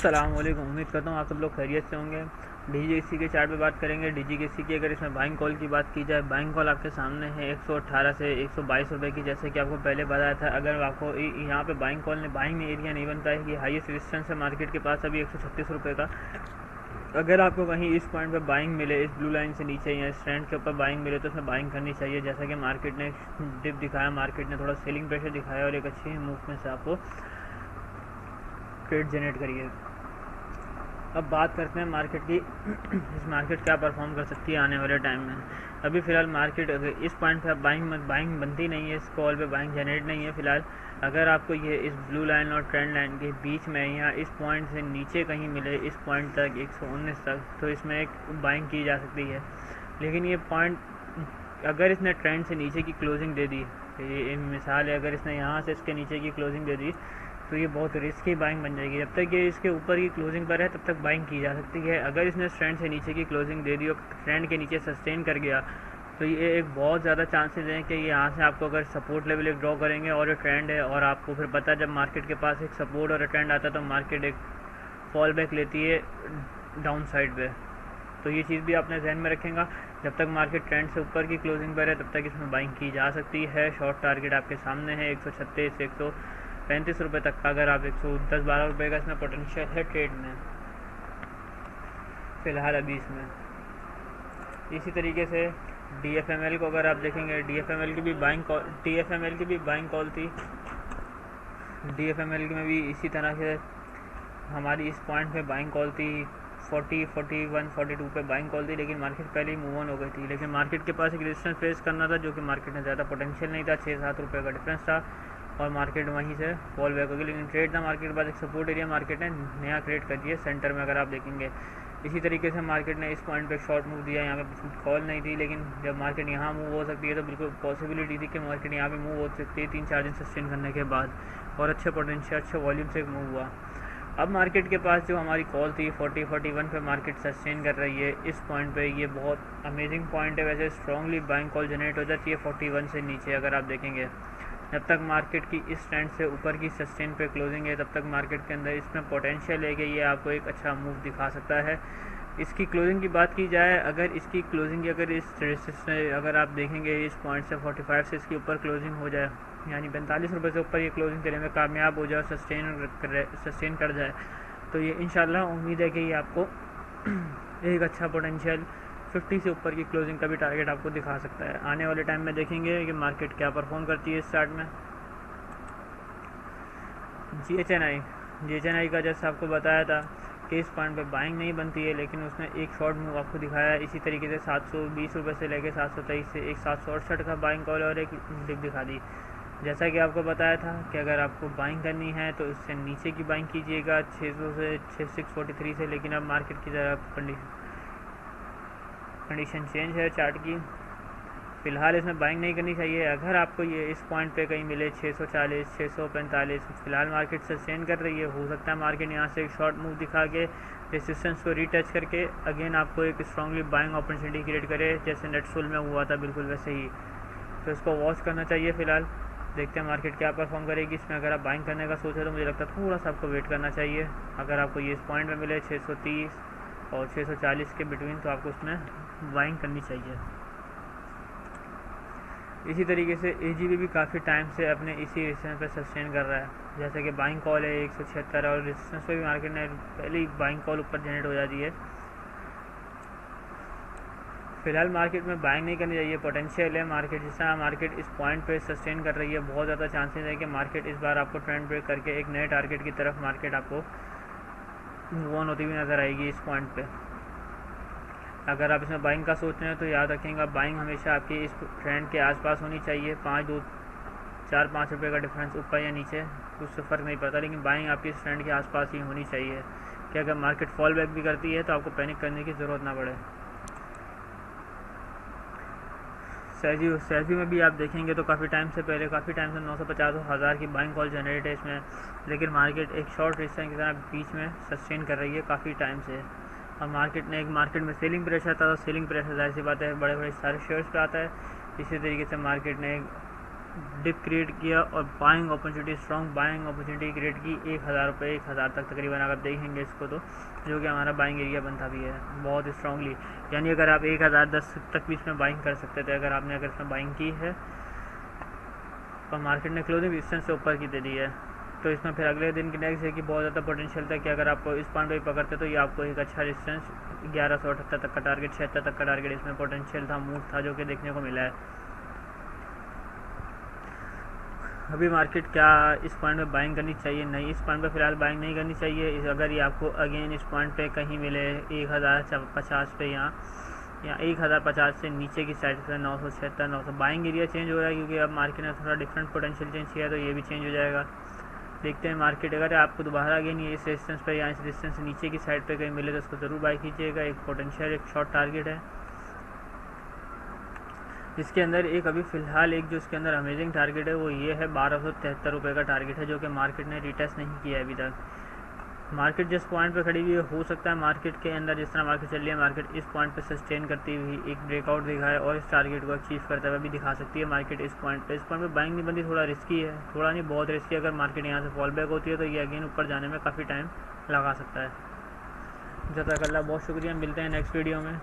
अस्सलामुअलैकुम। उम्मीद करता हूँ आप सब लोग खैरियत से होंगे। डीजीकेसी के चार्ट पे बात करेंगे। डीजीकेसी की अगर इसमें बाइंग कॉल की बात की जाए, बाइंग कॉल आपके सामने है 118 से 122 रुपये की। जैसे कि आपको पहले बताया था, अगर आपको यहाँ पे बाइंग कॉल ने बाइंग एरिया नहीं बनता है कि हाईएस्ट रेजिस्टेंस है मार्केट के पास अभी 136 रुपये का। अगर आपको कहीं इस पॉइंट पे बाइंग मिले, इस ब्लू लाइन से नीचे या इस ट्रेंड के ऊपर बाइंग मिले, तो उसमें बाइंग करनी चाहिए। जैसा कि मार्केट ने डिप दिखाया, मार्केट ने थोड़ा सेलिंग प्रेशर दिखाया और एक अच्छी मूवमेंट से आपको ट्रेड जनरेट करिए। अब बात करते हैं मार्केट की। इस मार्केट क्या परफॉर्म कर सकती है आने वाले टाइम में। अभी फ़िलहाल मार्केट अगर इस पॉइंट पे बाइंग बनती नहीं है, इस कॉल पे बाइंग जनरेट नहीं है फ़िलहाल। अगर आपको ये इस ब्लू लाइन और ट्रेंड लाइन के बीच में या इस पॉइंट से नीचे कहीं मिले, इस पॉइंट तक 119 तक, तो इसमें एक बाइंग की जा सकती है। लेकिन ये पॉइंट अगर इसने ट्रेंड से नीचे की क्लोजिंग दे दी, ये मिसाल है, अगर इसने यहाँ से इसके नीचे की क्लोजिंग दे दी तो ये बहुत रिस्की बाइंग बन जाएगी। जब तक ये इसके ऊपर की क्लोजिंग पर है तब तक बाइंग की जा सकती है। अगर इसने ट्रेंड से नीचे की क्लोजिंग दे दी और ट्रेंड के नीचे सस्टेन कर गया तो ये एक बहुत ज़्यादा चांसेस हैं कि यहाँ से आपको अगर सपोर्ट लेवल एक ड्रॉ करेंगे और ये ट्रेंड है, और आपको फिर पता है जब मार्केट के पास एक सपोर्ट और ट्रेंड आता है तो मार्केट एक फॉल बैक लेती है डाउन साइड पे। तो ये चीज़ भी आपने जहन में रखेगा। जब तक मार्केट ट्रेंड से ऊपर की क्लोजिंग पर है तब तक इसमें बाइंग की जा सकती है। शॉर्ट टारगेट आपके सामने है 136 से 135 रुपये तक का। अगर आप 110-12 रुपये का इसमें पोटेंशियल है ट्रेड में फ़िलहाल अभी इसमें। इसी तरीके से DFML को अगर आप देखेंगे, DFML की भी बाइंग कॉल, TFML की भी बाइंग कॉल थी। DFML में भी इसी तरह से हमारी इस पॉइंट पे बाइंग कॉल थी 40, 41, 42 पे बाइंग कॉल थी, लेकिन मार्केट पहले ही मूव ऑन हो गई थी। लेकिन मार्केट के पास एक रेजिस्टेंस फेस करना था जो कि मार्केट में ज़्यादा पोटेंशियल नहीं था, 6-7 रुपये का डिफरेंस था और मार्केट वहीं से फॉल बैक हो गई। लेकिन ट्रेड था मार्केट के पास एक सपोर्ट एरिया मार्केट ने नया क्रिएट कर दिया सेंटर में, अगर आप देखेंगे। इसी तरीके से मार्केट ने इस पॉइंट पे शॉर्ट मूव दिया, यहाँ पे कॉल नहीं थी, लेकिन जब मार्केट यहाँ मूव हो सकती है तो बिल्कुल पॉसिबिलिटी थी कि मार्केट यहाँ पे मूव हो सकती है 3-4 दिन सस्टेन करने के बाद, और अच्छे पोटेंशियल अच्छे वॉल्यूम से मूव हुआ। अब मार्केट के पास जो हमारी कॉल थी 40-41 पे मार्केट सस्टेन कर रही है इस पॉइंट पे। ये बहुत अमेजिंग पॉइंट है। वैसे स्ट्रांगली बाइंग कॉल जनरेट हो जाती है 41 से नीचे, अगर आप देखेंगे। जब तक मार्केट की इस ट्रेंड से ऊपर की सस्टेन पे क्लोजिंग है तब तक मार्केट के अंदर इसमें पोटेंशियल है कि ये आपको एक अच्छा मूव दिखा सकता है। इसकी क्लोजिंग की बात की जाए, अगर इसकी क्लोजिंग अगर इस अगर आप देखेंगे इस पॉइंट से 45 से इसके ऊपर क्लोजिंग हो जाए, यानी 45 रुपये से ऊपर ये क्लोजिंग करने में कामयाब हो जाए, सस्टेन कर जाए, तो ये इंशाल्लाह उम्मीद है कि ये आपको एक अच्छा पोटेंशियल 50 से ऊपर की क्लोजिंग का भी टारगेट आपको दिखा सकता है। आने वाले टाइम में देखेंगे कि मार्केट क्या परफॉर्म करती है इस चार्ट में। GHNI का जैसा आपको बताया था कि इस पॉइंट पे बाइंग नहीं बनती है, लेकिन उसने एक शॉर्ट मूव आपको दिखाया। इसी तरीके से 720 रुपये से लेकर 723 से एक 768 का बाइंग कॉल और एक डिप दिखा दी। जैसा कि आपको बताया था कि अगर आपको बाइंग करनी है तो इससे नीचे की बाइंग कीजिएगा 600 से 643 से। लेकिन अब मार्केट की ज़रा कंडीशन चेंज है चार्ट की, फ़िलहाल इसमें बाइंग नहीं करनी चाहिए। अगर आपको ये इस पॉइंट पे कहीं मिले 640, 645, फ़िलहाल मार्केट सस्टेन कर रही है, हो सकता है मार्केट यहाँ से एक शॉर्ट मूव दिखा के रेसिस्टेंस को रीटच करके अगेन आपको एक स्ट्रांगली बाइंग अपॉर्चुनिटी क्रिएट करे, जैसे नेटसोल में हुआ था बिल्कुल वैसे ही। तो इसको वॉच करना चाहिए। फ़िलहाल देखते हैं मार्केट क्या परफॉर्म करेगी इसमें। अगर आप बाइंग करने का सोचे तो मुझे लगता है थोड़ा सा आपको वेट करना चाहिए। अगर आपको ये इस पॉइंट में मिले 630 और 640 के बिटवीन, तो आपको उसमें बाइंग करनी चाहिए। इसी तरीके से AGB भी काफ़ी टाइम से अपने इसी रेजिस्टेंस पे सस्टेन कर रहा है। जैसे कि बाइंग कॉल है 176 और रेजिस्टेंस पे भी मार्केट ने पहले ही बाइंग कॉल ऊपर जनरेट हो जाती है। फ़िलहाल मार्केट में बाइंग नहीं करनी चाहिए, पोटेंशियल है मार्केट। जिस तरह मार्केट इस पॉइंट पे सस्टेन कर रही है, बहुत ज़्यादा चांसेस है कि मार्केट इस बार आपको ट्रेंड ब्रेक करके एक नए टारगेट की तरफ मार्केट आपको मूव ऑन होती हुई नज़र आएगी इस पॉइंट पे। अगर आप इसमें बाइंग का सोच रहे हैं तो याद रखेंगे बाइंग हमेशा आपकी इस ट्रेंड के आसपास होनी चाहिए। 4-5 रुपये का डिफरेंस ऊपर या नीचे उससे फ़र्क नहीं पड़ता, लेकिन बाइंग आपकी इस ट्रेंड के आसपास ही होनी चाहिए कि अगर मार्केट फॉल बैक भी करती है तो आपको पैनिक करने की ज़रूरत ना पड़े। सैजी में भी आप देखेंगे तो काफ़ी टाइम से 950 और 1000 की बाइंग कॉल जनरेट है इसमें, लेकिन मार्केट एक शॉर्ट रेजिस्टेंस की तरह बीच में सस्टेन कर रही है काफ़ी टाइम से। और मार्केट में सेलिंग प्रेशर था, तो सेलिंग प्रेशर जाहिर सी बात है बड़े सारे शेयर्स पे आता है। इसी तरीके से मार्केट ने डिप क्रिएट किया और buying opportunity, strong buying opportunity create की 1000 रुपये 1000 तक तकरीबन अगर देखेंगे इसको तो, जो कि हमारा बाइंग एरिया बनता भी है बहुत स्ट्रांगली। यानी अगर आप 1010 तक भी इसमें बाइंग कर सकते थे अगर इसमें बाइंग की है और मार्केट ने क्लोजिंग रेजिस्टेंस से ऊपर की दे दी है, तो इसमें फिर अगले दिन की नेक्स्ट है कि बहुत ज़्यादा पोटेंशियल था कि अगर आप इस पॉइंट पर पकड़ते तो ये आपको एक अच्छा रेजिस्टेंस 1178 तक का टारगेट, 76 तक का टारगेट इसमें पोटेंशियल था, मूव था, जो कि देखने को मिला है। अभी मार्केट क्या इस पॉइंट पे बाइंग करनी चाहिए? नहीं, इस पॉइंट पे फिलहाल बाइंग नहीं करनी चाहिए। अगर ये आपको अगेन इस पॉइंट पे कहीं मिले 1050 पे या 1050 से नीचे की साइड से 976 900 बाइंग एरिया चेंज हो रहा है, क्योंकि अब मार्केट ने थोड़ा डिफरेंट पोटेंशियल चेंज किया, तो ये भी चेंज हो जाएगा। देखते हैं मार्केट अगर आपको दोबारा अगेन ये इस रेजिस्टेंस पे या इस रेजिस्टेंस से नीचे की साइड पे कहीं मिले तो उसको ज़रूर बाई कीजिएगा। एक पोटेंशियल एक शॉर्ट टारगेट है इसके अंदर। एक अभी फ़िलहाल एक जो इसके अंदर अमेजिंग टारगेट है वो ये है 1273 रुपये का टारगेट है, जो कि मार्केट ने रिटेस्ट नहीं किया है अभी तक। मार्केट जिस पॉइंट पे खड़ी हुई है हो सकता है मार्केट के अंदर जिस तरह मार्केट चल रही है मार्केट इस पॉइंट पे सस्टेन करती हुई एक ब्रेकआउट दिखाए और इस टारगेट को अचीव करते हुए भी दिखा सकती है मार्केट। इस पॉइंट पे बाइंग नहीं बनती, थोड़ा रिस्की है, थोड़ा नहीं बहुत रिस्की। अगर मार्केट यहाँ से फॉल बैक होती है तो ये अगेन ऊपर जाने में काफ़ी टाइम लगा सकता है। जज़ाकल्लाह, बहुत शुक्रिया, मिलते हैं नेक्स्ट वीडियो में।